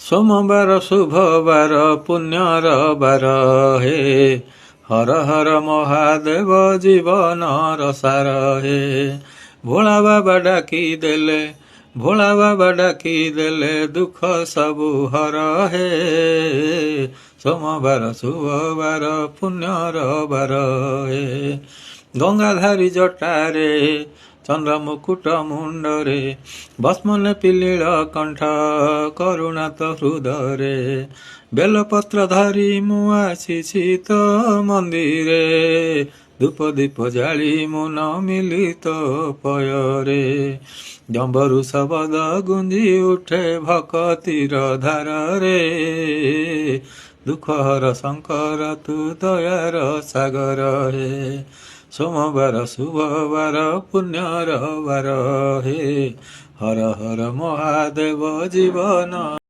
सोमवार शुभवार पुण्यर बार हे हर हर महादेव जीवन सार हे भोला बाबा डाकी देले दुख सबु हर हे सोमवार शुभवार पुण्यर बार हे गंगाधारी जटारे चंद्र मुकुट मुंडरे भस्मने पिलील कंठ करुणात हृदरे बेलपत्र धरी मु आसीछि तो मंदिरे धूप दीप जाली मु न मिलित पयरे डम्बरु शब्द गुंजी उठे भक्तिर धारे दुख हर शंकर तू दयार सागर हे सोमवार शुभवार पुण्यर बार हे हर हर महादेव जीवन